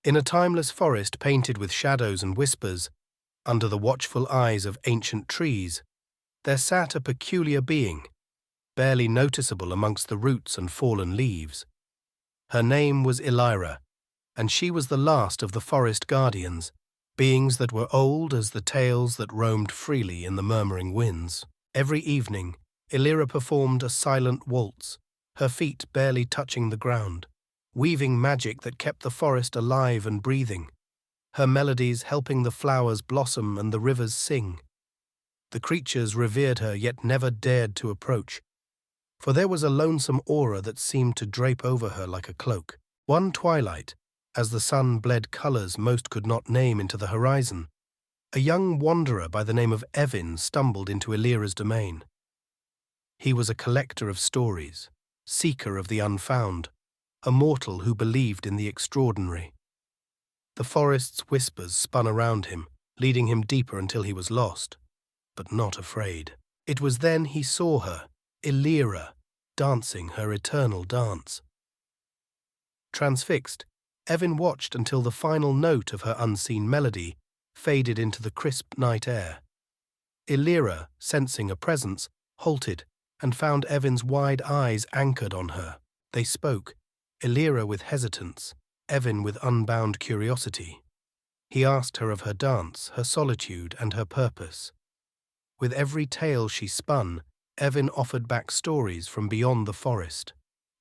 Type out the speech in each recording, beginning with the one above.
In a timeless forest painted with shadows and whispers, under the watchful eyes of ancient trees, there sat a peculiar being, barely noticeable amongst the roots and fallen leaves. Her name was Illyra, and she was the last of the forest guardians, beings that were old as the tales that roamed freely in the murmuring winds. Every evening, Illyra performed a silent waltz, her feet barely touching the ground, weaving magic that kept the forest alive and breathing, her melodies helping the flowers blossom and the rivers sing. The creatures revered her yet never dared to approach, for there was a lonesome aura that seemed to drape over her like a cloak. One twilight, as the sun bled colours most could not name into the horizon, a young wanderer by the name of Evin stumbled into Illyra's domain. He was a collector of stories, seeker of the unfound, a mortal who believed in the extraordinary. The forest's whispers spun around him, leading him deeper until he was lost, but not afraid. It was then he saw her, Illyra, dancing her eternal dance. Transfixed, Evin watched until the final note of her unseen melody faded into the crisp night air. Illyra, sensing a presence, halted and found Evin's wide eyes anchored on her. They spoke, Illyra with hesitance, Evin with unbound curiosity. He asked her of her dance, her solitude, and her purpose. With every tale she spun, Evin offered back stories from beyond the forest,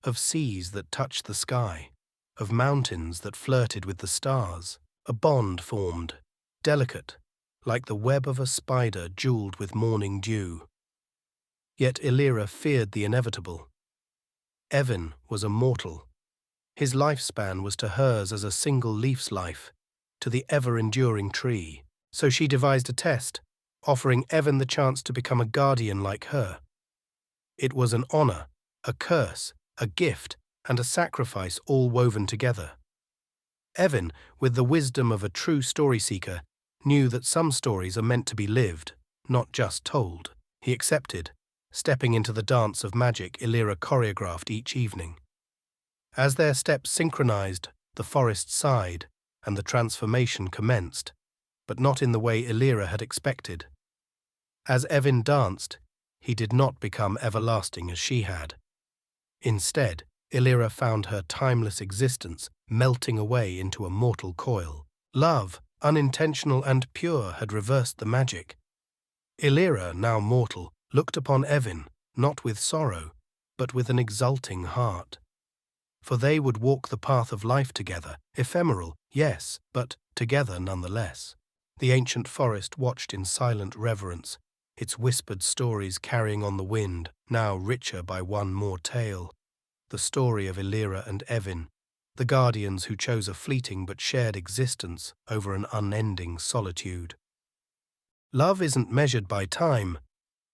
of seas that touched the sky, of mountains that flirted with the stars. A bond formed, delicate, like the web of a spider jeweled with morning dew. Yet Illyra feared the inevitable. Evin was a mortal. His lifespan was to hers as a single leaf's life, to the ever-enduring tree. So she devised a test, offering Evin the chance to become a guardian like her. It was an honor, a curse, a gift, and a sacrifice all woven together. Evin, with the wisdom of a true story-seeker, knew that some stories are meant to be lived, not just told. He accepted, stepping into the dance of magic Illyra choreographed each evening. As their steps synchronized, the forest sighed, and the transformation commenced, but not in the way Illyra had expected. As Evin danced, he did not become everlasting as she had. Instead, Illyra found her timeless existence melting away into a mortal coil. Love, unintentional and pure, had reversed the magic. Illyra, now mortal, looked upon Evin, not with sorrow, but with an exulting heart. For they would walk the path of life together, ephemeral, yes, but together nonetheless. The ancient forest watched in silent reverence, its whispered stories carrying on the wind, now richer by one more tale. The story of Illyra and Evin, the guardians who chose a fleeting but shared existence over an unending solitude. Love isn't measured by time,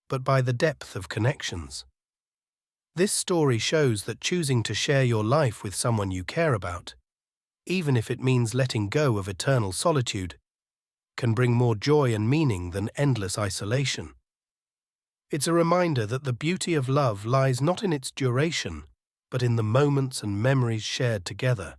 but by the depth of connections. This story shows that choosing to share your life with someone you care about, even if it means letting go of eternal solitude, can bring more joy and meaning than endless isolation. It's a reminder that the beauty of love lies not in its duration, but in the moments and memories shared together.